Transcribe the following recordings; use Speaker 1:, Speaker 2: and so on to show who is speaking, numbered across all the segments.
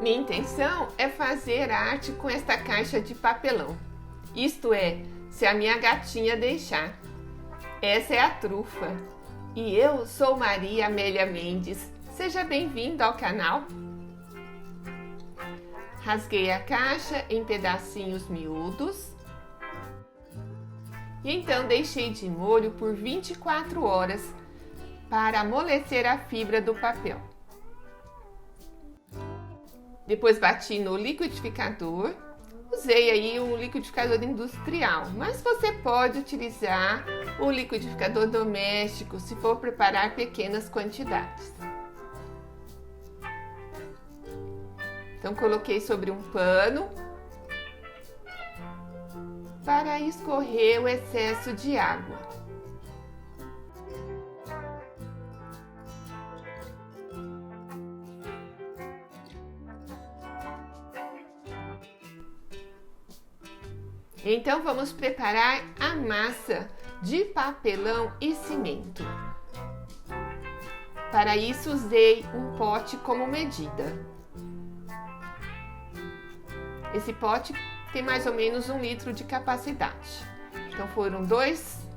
Speaker 1: Minha intenção é fazer arte com esta caixa de papelão. Isto é, se a minha gatinha deixar. Essa é a trufa. E eu sou Maria Amélia Mendes. Seja bem-vindo ao canal. Rasguei a caixa em pedacinhos miúdos. E então deixei de molho por 24 horas para amolecer a fibra do papel. Depois bati no liquidificador. Usei aí um liquidificador industrial, mas você pode utilizar o liquidificador doméstico se for preparar pequenas quantidades. Então coloquei sobre um pano para escorrer o excesso de água. Então vamos preparar a massa de papelão e cimento. Para isso usei um pote como medida. Esse pote tem mais ou menos 1 litro de capacidade. Então foram 2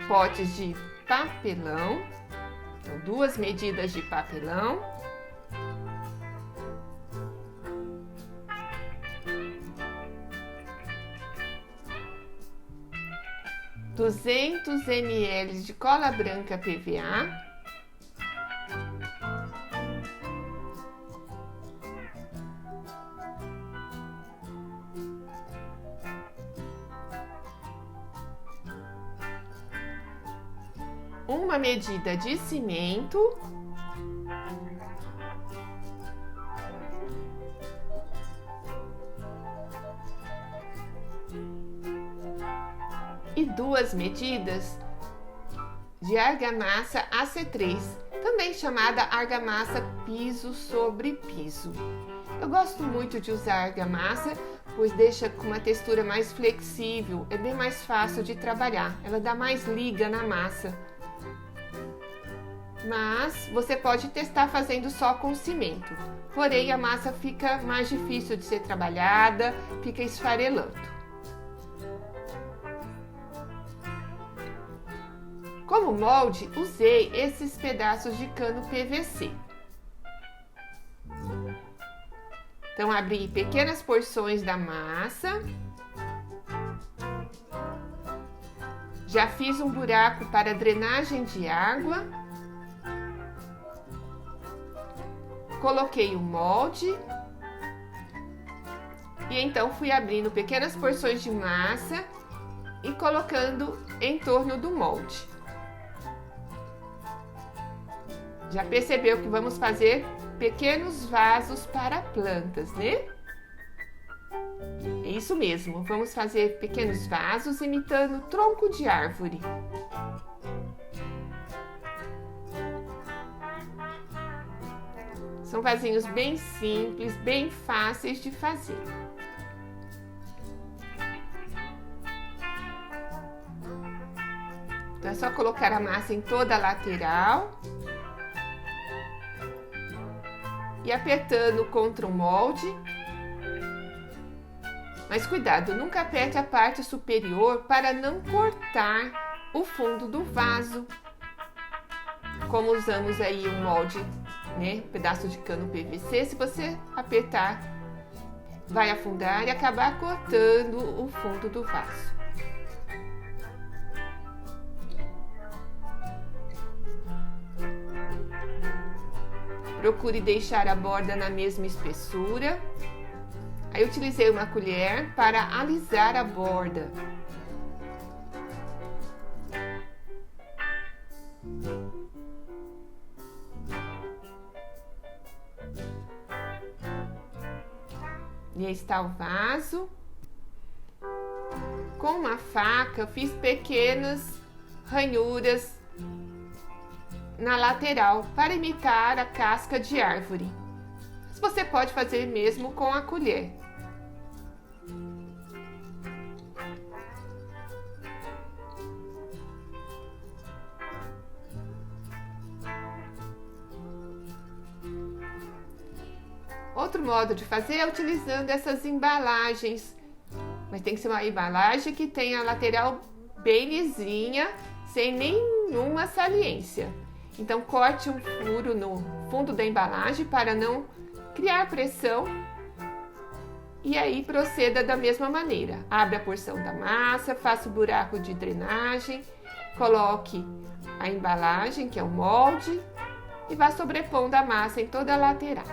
Speaker 1: potes de papelão, então 2 medidas de papelão. (200 ml de cola branca PVA, uma medida de cimento, e 2 medidas de argamassa AC3, também chamada argamassa piso sobre piso. Eu gosto muito de usar argamassa, pois deixa com uma textura mais flexível, é bem mais fácil de trabalhar, ela dá mais liga na massa. Mas você pode testar fazendo só com cimento, porém a massa fica mais difícil de ser trabalhada, fica esfarelando. Como molde, usei esses pedaços de cano PVC. Então, abri pequenas porções da massa. Já fiz um buraco para drenagem de água. Coloquei o molde. E então fui abrindo pequenas porções de massa e colocando em torno do molde. Já percebeu que vamos fazer pequenos vasos para plantas, né? É isso mesmo, vamos fazer pequenos vasos imitando tronco de árvore. São vasinhos bem simples, bem fáceis de fazer. Então é só colocar a massa em toda a lateral. E apertando contra o molde. Mas cuidado, nunca aperte a parte superior para não cortar o fundo do vaso. Como usamos aí um molde, né, um pedaço de cano PVC, se você apertar, vai afundar e acabar cortando o fundo do vaso. Procure deixar a borda na mesma espessura. Aí eu utilizei uma colher para alisar a borda. E aí está o vaso. Com uma faca fiz pequenas ranhuras na lateral para imitar a casca de árvore. Mas você pode fazer mesmo com a colher. Outro modo de fazer é utilizando essas embalagens, mas tem que ser uma embalagem que tenha a lateral bem lisinha, sem nenhuma saliência. Então corte um furo no fundo da embalagem para não criar pressão e aí proceda da mesma maneira. Abra a porção da massa, faça o buraco de drenagem, coloque a embalagem, que é o molde, e vá sobrepondo a massa em toda a lateral.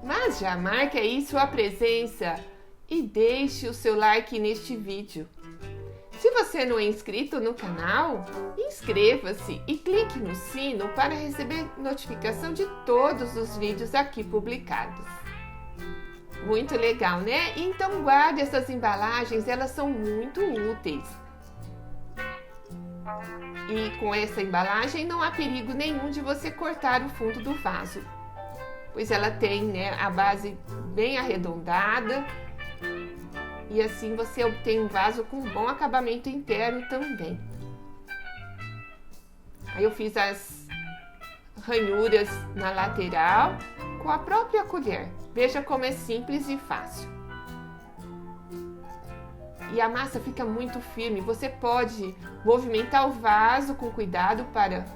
Speaker 1: Mas já marque aí sua presença e deixe o seu like neste vídeo. Se você não é inscrito no canal, inscreva-se e clique no sino para receber notificação de todos os vídeos aqui publicados. Muito legal, né? Então guarde essas embalagens, elas são muito úteis. E com essa embalagem não há perigo nenhum de você cortar o fundo do vaso, pois ela tem, né, a base bem arredondada e assim você obtém um vaso com bom acabamento interno também. Aí eu fiz as ranhuras na lateral com a própria colher. Veja como é simples e fácil. E a massa fica muito firme. Você pode movimentar o vaso com cuidado para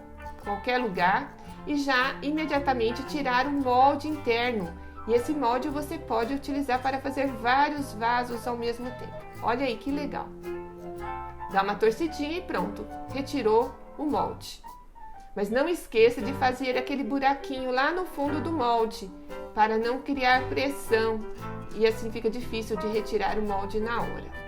Speaker 1: qualquer lugar e já imediatamente tirar o molde interno. E esse molde você pode utilizar para fazer vários vasos ao mesmo tempo. Olha aí que legal. Dá uma torcidinha e pronto, retirou o molde. Mas não esqueça de fazer aquele buraquinho lá no fundo do molde, para não criar pressão e assim fica difícil de retirar o molde na hora.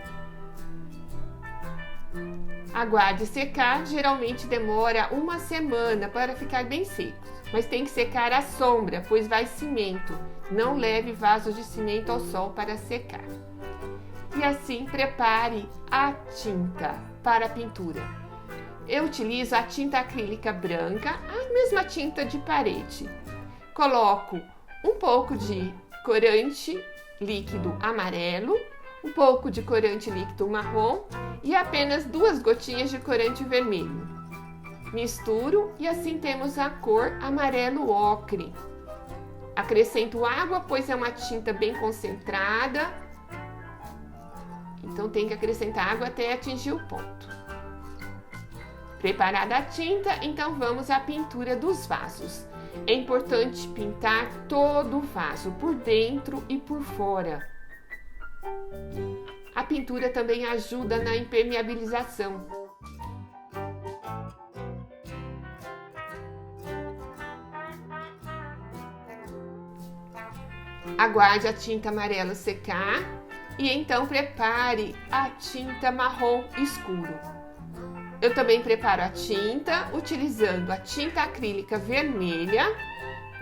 Speaker 1: Aguarde secar, geralmente demora uma semana para ficar bem seco, mas tem que secar à sombra, pois vai cimento. Não leve vasos de cimento ao sol para secar. E assim prepare a tinta para a pintura. Eu utilizo a tinta acrílica branca, a mesma tinta de parede. Coloco um pouco de corante líquido amarelo, um pouco de corante líquido marrom e apenas 2 gotinhas de corante vermelho. Misturo e assim temos a cor amarelo ocre. Acrescento água, pois é uma tinta bem concentrada, então tem que acrescentar água até atingir o ponto. Preparada a tinta, então vamos à pintura dos vasos. É importante pintar todo o vaso, por dentro e por fora. A pintura também ajuda na impermeabilização. Aguarde a tinta amarela secar e então prepare a tinta marrom escuro. Eu também preparo a tinta utilizando a tinta acrílica vermelha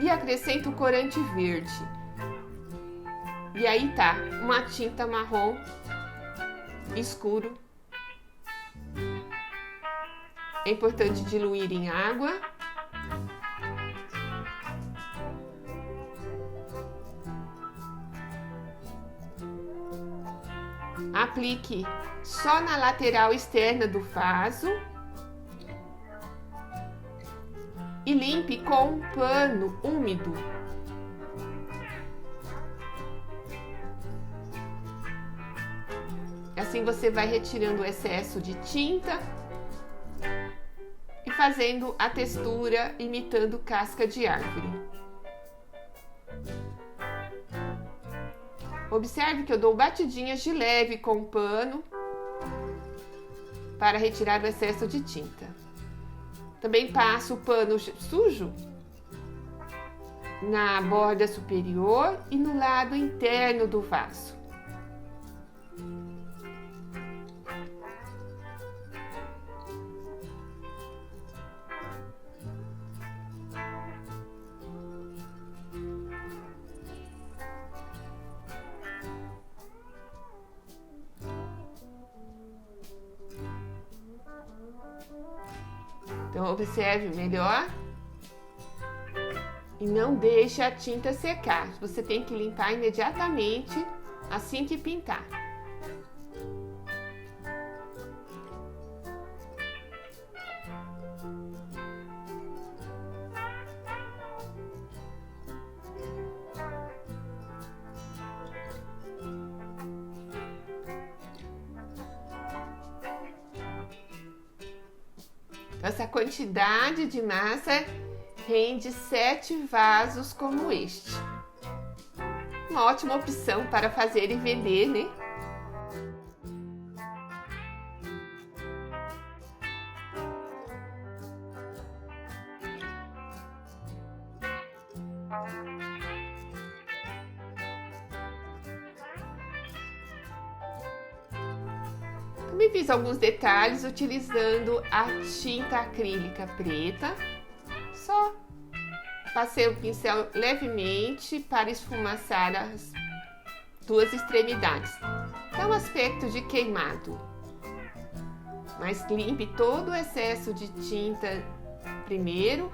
Speaker 1: e acrescento o corante verde. E aí tá, uma tinta marrom escuro. É importante diluir em água. Aplique só na lateral externa do vaso e limpe com um pano úmido. Assim você vai retirando o excesso de tinta e fazendo a textura imitando casca de árvore. Observe que eu dou batidinhas de leve com o pano para retirar o excesso de tinta. Também passo o pano sujo na borda superior e no lado interno do vaso. Então observe melhor e não deixe a tinta secar. Você tem que limpar imediatamente assim que pintar. Essa quantidade de massa rende 7 vasos como este. Uma ótima opção para fazer e vender, né? Também fiz alguns detalhes utilizando a tinta acrílica preta. Só passei o pincel levemente para esfumaçar as duas extremidades. Dá um aspecto de queimado. Mas limpe todo o excesso de tinta primeiro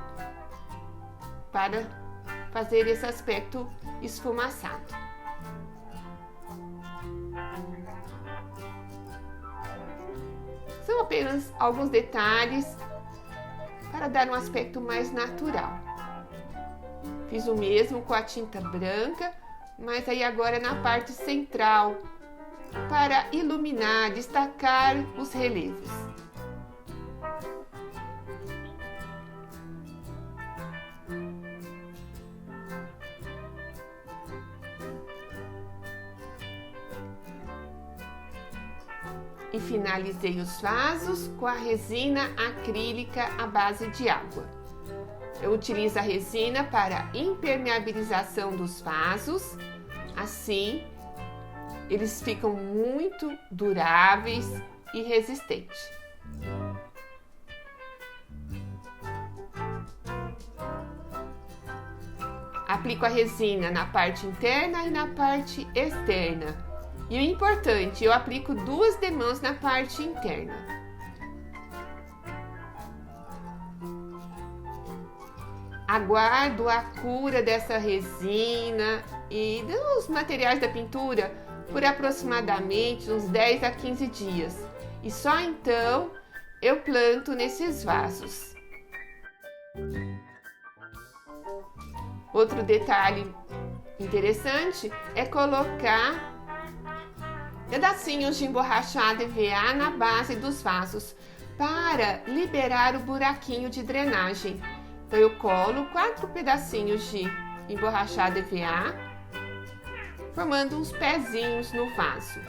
Speaker 1: para fazer esse aspecto esfumaçado. São apenas alguns detalhes para dar um aspecto mais natural. Fiz o mesmo com a tinta branca, mas aí agora na parte central, para iluminar, destacar os relevos. E finalizei os vasos com a resina acrílica à base de água. Eu utilizo a resina para impermeabilização dos vasos, assim eles ficam muito duráveis e resistentes. Aplico a resina na parte interna e na parte externa. E o importante, eu aplico 2 demãos na parte interna. Aguardo a cura dessa resina e dos materiais da pintura por aproximadamente uns 10 a 15 dias. E só então eu planto nesses vasos. Outro detalhe interessante é colocar pedacinhos de emborrachado EVA na base dos vasos para liberar o buraquinho de drenagem. Então eu colo 4 pedacinhos de emborrachado EVA, formando uns pezinhos no vaso.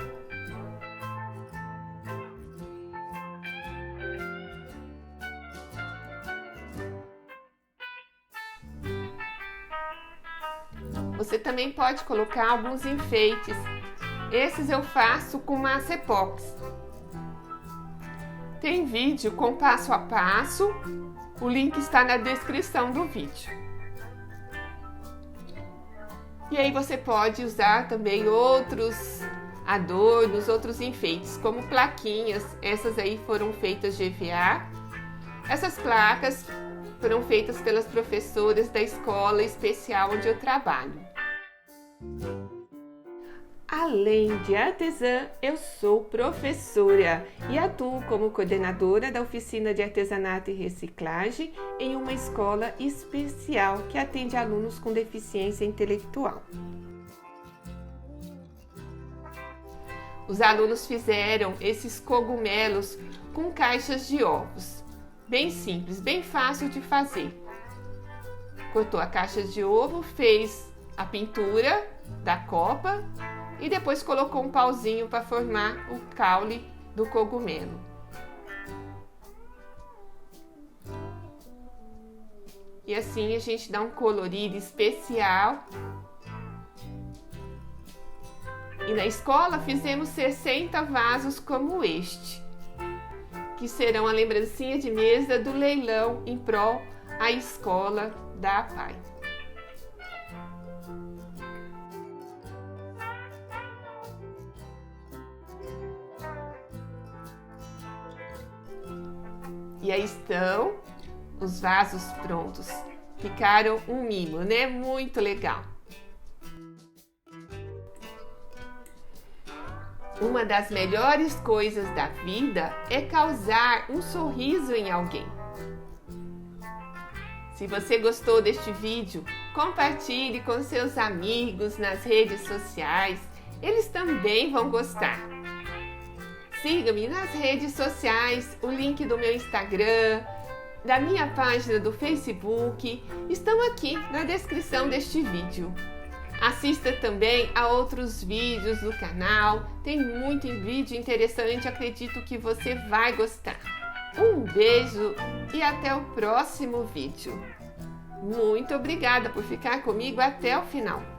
Speaker 1: Você também pode colocar alguns enfeites. Esses eu faço com massa epóxi. Tem vídeo com passo a passo, o link está na descrição do vídeo. E aí você pode usar também outros adornos, outros enfeites, como plaquinhas. Essas aí foram feitas de EVA. Essas placas foram feitas pelas professoras da escola especial onde eu trabalho. Além de artesã, eu sou professora e atuo como coordenadora da oficina de artesanato e reciclagem em uma escola especial que atende alunos com deficiência intelectual. Os alunos fizeram esses cogumelos com caixas de ovos. Bem simples, bem fácil de fazer. Cortou a caixa de ovo, fez a pintura da copa e depois colocou um pauzinho para formar o caule do cogumelo. E assim a gente dá um colorido especial. E na escola fizemos 60 vasos como este, que serão a lembrancinha de mesa do leilão em prol à escola da APAI. E aí estão os vasos prontos. Ficaram um mimo, né? Muito legal. Uma das melhores coisas da vida é causar um sorriso em alguém. Se você gostou deste vídeo, compartilhe com seus amigos nas redes sociais. Eles também vão gostar. Siga-me nas redes sociais, o link do meu Instagram, da minha página do Facebook estão aqui na descrição deste vídeo. Assista também a outros vídeos do canal, tem muito vídeo interessante, acredito que você vai gostar. Um beijo e até o próximo vídeo. Muito obrigada por ficar comigo até o final.